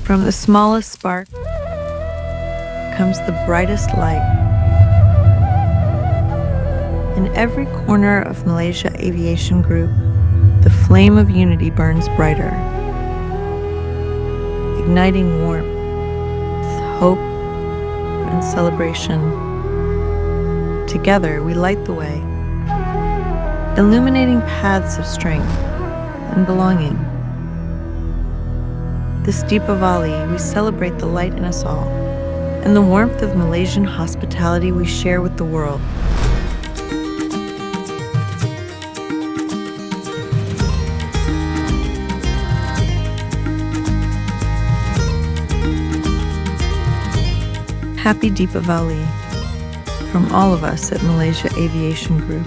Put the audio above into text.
From the smallest spark comes the brightest light. In every corner of Malaysia Aviation Group, the flame of unity burns brighter, igniting warmth, hope, and celebration. Together, we light the way, illuminating paths of strength and belonging. This Deepavali, we celebrate the light in us all and the warmth of Malaysian hospitality we share with the world. Happy Deepavali from all of us at Malaysia Aviation Group.